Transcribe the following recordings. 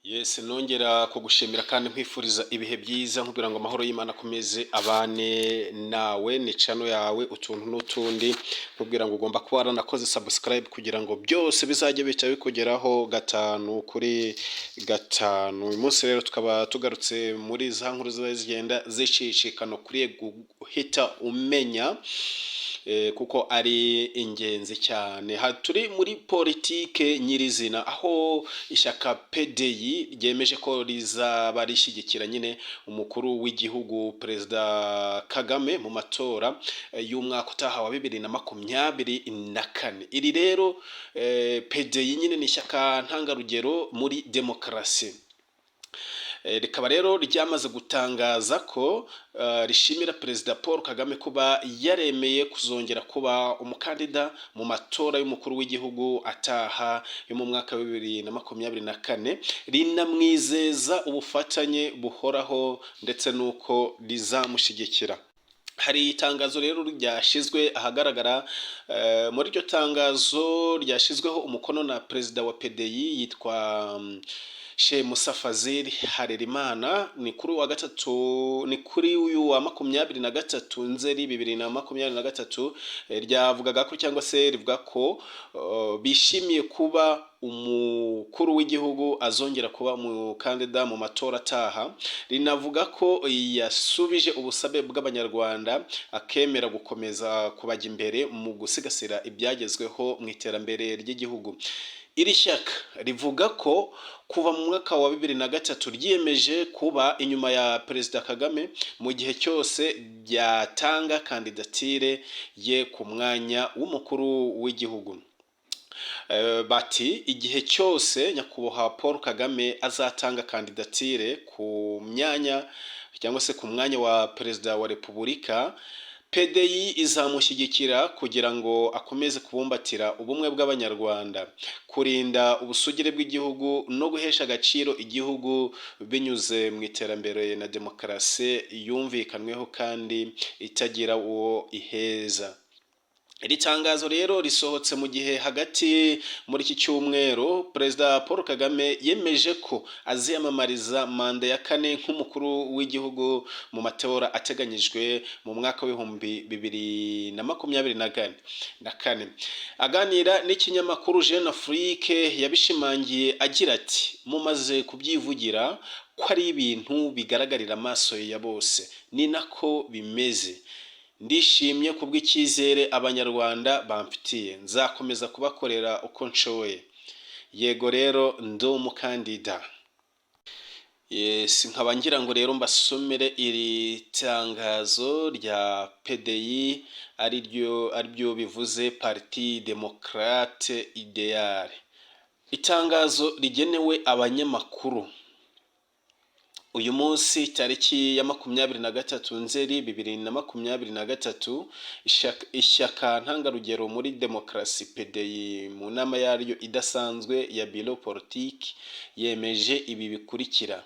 Yes, nongera kugushimira kandi nkwifuriza ibihe byiza nkubwira ngo amahoro y'Imana akomeze abane nawe ni channel yawe utuntu n'utundi nkubwira ngo ugomba kuba waranakoze subscribe kugira ngo byose bizajye bica bikugeraho gatanu kuri gatanu. Uyu munsi rero tukaba tugarutse muri za nkuru zigenda zicicikano kuri guhita umenya kuko ari ingenzi cyane. Turi muri politike nyirizina aho Ishyaka PDI ryemeje ko rizaba rishyigikira nyine umukuru w'igihugu Perezida Kagame mu matora y'umwaka utaha wa 2024. Iri rero PDI nyine ni Ishyaka Ntangarugero muri Demokarasi. Rikaba rero ryamaze gutangaza ko rishimira Perezida Paul Kagame kuba yaremeye kuzongera kuba umukandida mu matora y'umukuru w'igihugu ataha yo mu mwaka wa 2024, rinamwizeza ubufatanye buhoraho ndetse nuko rizamushyigikira. Hari itangazo rero ryashizwe ahagaragara, muri iryo tangazo ryashizweho umukono na Perezida wa PDI yitwa Musa Fazil Harerimana. Ni kuri wa gatatu, ni kuri uyu wa 23 Nzeri 2023. Ryavugaga ko cyangwa se rivuga ko bishimiye kuba umukuru w'igihugu azongera kuba umukandida mu matora ataha. Rinavuga ko yasubije ubusabe bw'abanyarwanda akemera gukomeza kubajya imbere mu gusigasira ibyagezweho mu iterambere ry'igihugu. Iri shyaka rivuga ko kuva mu mwaka wa 2003 ryiyemeje kuba inyuma ya Perezida Kagame mu gihe cyose byatanga kandidatire ye ku mwanya w'umukuru w'igihugu. Bati igihe cyose nyakubahwa Paul Kagame azatanga kandidatire ku myanya cyangwa se ku mwanya wa Perezida wa Repubulika, PDI izamushyigikira kugira ngo akomeze kubumbatira ubumwe bw'abanyarwanda, kurinda ubusugire bw'igihugu no guhesha agaciro igihugu binyuze mu iterambere na demokarasi yumvikanweho kandi itagira uwo iheza. Iri tangazo rero risohotse mu gihe hagati muri iki cyumweru Perezida Paul Kagame yemeje ko aziyamamariza manda ya 4 nk'umukuru w'igihugu mu matora ateganyijwe mu mwaka wa 2024. Aganira n'ikinyamakuru Jeune Afrique yabishimangiye agira ati, mumaze kubyivugira ko ari ibintu bigaragarira amaso ya bose, ni nako bimeze. Ndishimye kubw'icyizere abanyarwanda bamfitiye, nzakomeza kubakorera uko nshoboye. Yego rero ndi umukandida. Nkaba ngira ngo rero mbasomere iri tangazo rya PDI ari byo bivuze Parti Démocrate Idéal. Itangazo rigenewe abanyamakuru. Uyu munsi tariki ya 23 Nzeri 2023, Ishyaka Ntangarugero muri Demokarasi PDI mu nama yaryo idasanzwe ya Bureau Politique yemeje ibi bikurikira.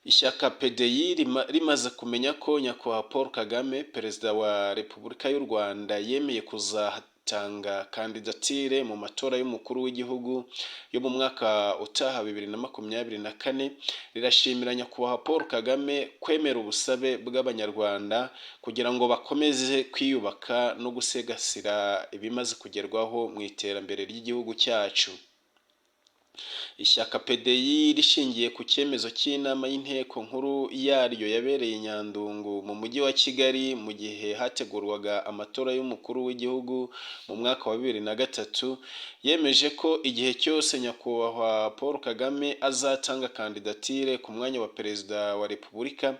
Ishyaka PDI rimaze kumenya ko nyakubahwa Paul Kagame Perezida wa Repubulika y'u Rwanda yemeye kuzatanga kandidatire mu matora y'umukuru w'igihugu yo mu mwaka utaha 2024, rirashimira nyakubahwa Paul Kagame kwemera ubusabe bw'abanyarwanda kugira ngo bakomeze kwiyubaka no gusigasira ibimaze kugerwaho mu iterambere ry'igihugu cyacu. Ishyaka PDI rishingiye ku cyemezo cy'inama y'inteko nkuru yaryo yabereye Nyandungu mu mujyi wa Kigali mu gihe hategurwaga amatora y'umukuru w'igihugu mu mwaka wa 2003, yemeje ko igihe cyose nyakubahwa Paul Kagame azatanga kandidatire ku mwanya wa Perezida wa Repubulika,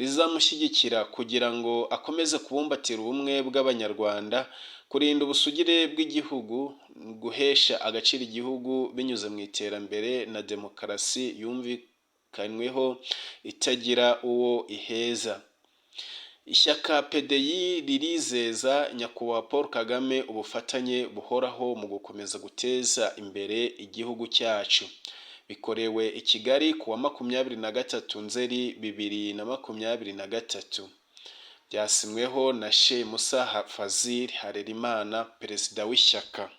rizamushyigikira kugira ngo akomeze kubumbatira ubumwe bw'abanyarwanda, kurinda ubusugire bw'igihugu, guhesha agaciro igihugu binyuze mu iterambere na demokarasi yumvikanweho itagira uwo iheza. Ishyaka PDI ririzeza nyakubahwa Paul Kagame ubufatanye buhoraho mu gukomeza guteza imbere igihugu cyacu. Bikorewe i Kigali ku wa 23 Nzeri 2023. Byasinyweho na Musa Fazil Harerimana, Perezida w'Ishyaka.